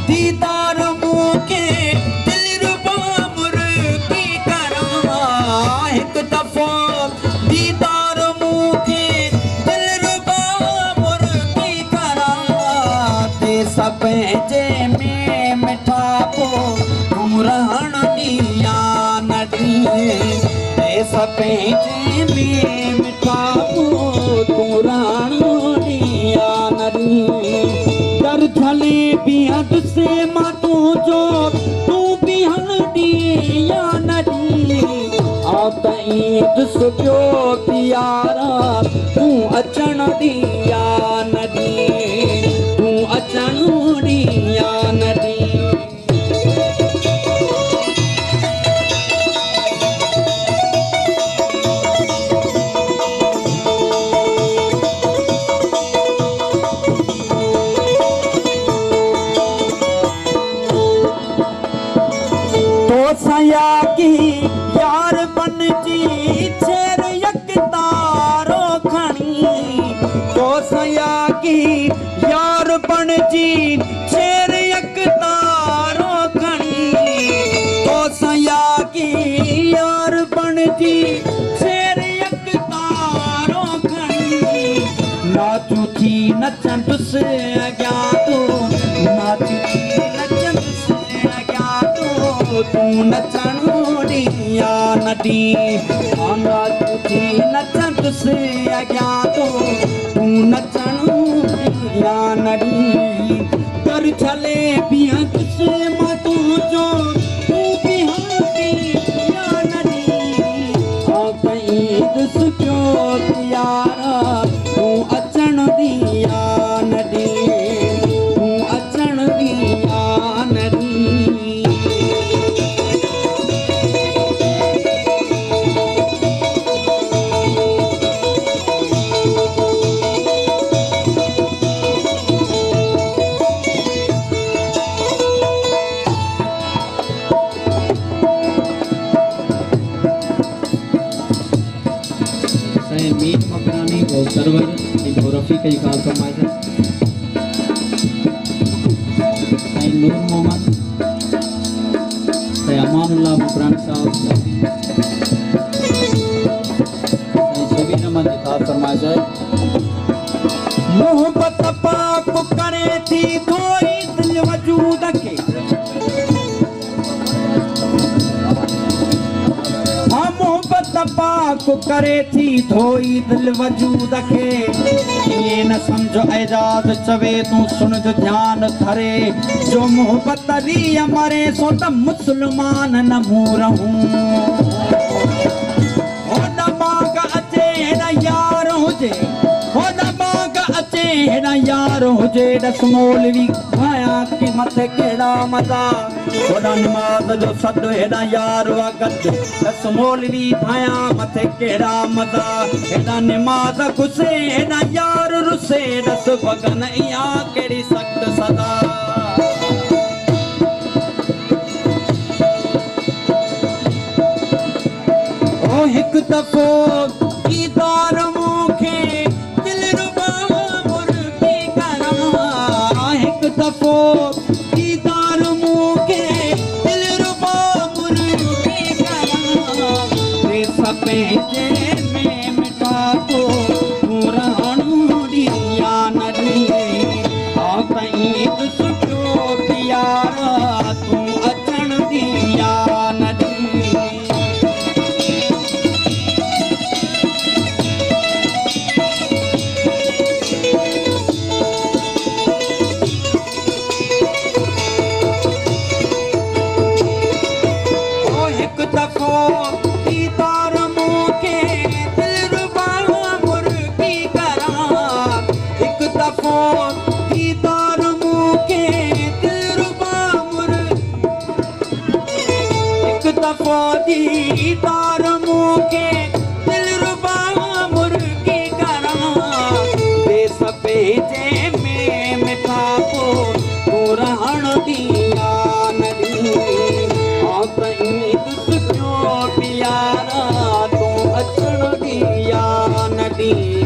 दीदार मूंखे दिलरुबा मुर्गी करां हिकु दफ़ो दीदार मूंखे दिलरुबा मुर्गी करां ते सभु जे में मिठा पो तूं रहण ॾिया न ॾींहुं ते सभु जे में मिठा पो तूं रहण ॾिया न ॾींहुं दर झले बिया दुसे मां तुंहिंजो तूं बिहण ॾिया न ॾींहुं आ त ईद सुबियो प्यारा तूं अचण ॾिया न ॾींहुं तूं अचण ॾिया न ॾींहुं सया की यार बनजी छेर यक तारो खणी तो सया की यार बनजी छेर यक तारो खणी तो सया की यार बनजी छेर यक तारो खणी नाचू थी नचंदुस अॻियां तूं नाचू थी नचंदुस अॻियां तूं नचण ॾिया न ॾींहुं नाचू थी नचंदुसि अॻियां तूं नचण ॾिया न ॾींहुं कर छले बीहंदुसि मां तुंहिंजो तूं बीहण ॾिया न ॾींहुं कईंदुसि पियो प्यारा तूं अचण ॾिया न ॾींहुं तूं अचण ॾिया न ॾींहुं मीर मकरानी और सरवर इनको रफ़ी कई खाल फरमाइश है नूर मोहम्मद अमानुल्लाह मकरानी साहब शबीर अहमद की खाल फरमाइश है मोहब्बत पाक करे थी कोई दिल वजूद के पाक करे थी धोई दिल वजूद के ये न समझो एजाज चवे तू सुन जो ध्यान धरे जो मोहब्बत री मरे सो त मुसलमान न मूं रहूं हो न मांग अचे न यार हुजे हो न मांग अचे न यार हुजे दस मौलवी भाया की मथे केड़ा मजा होड़ा नमाज जो सद हेड़ा यार वगत दस मौलवी भाया मथे केड़ा मजा हेड़ा नमाज घुसे हेड़ा यार रुसे दस भगन इया केड़ी सख्त सदा ओ हिक दफो दीदार मूंखे दिलरुबा मुर्गी करां हिक दफो दीदार मूंखे दिलरुबा मुर्गी करां रे सभु जे में मिठा तो तूं रहण ॾिया न ॾींहुं आ कईं सुठो प्यारा तूं अचण ॾिया न ॾींहुं दीदार मूंखे दिलरुबा मुर्गी करां हिक दफ़ो दीदार मूंखे दिलरुबा हिक दफ़ो दीदार मूंखे दिलरुबा मुर्गी करां बेसबे जे में मिठा पो तूं रहण ॾिया न ॾींहुं आ कईं प्यारा तूं अचण ॾिया न ॾींहुं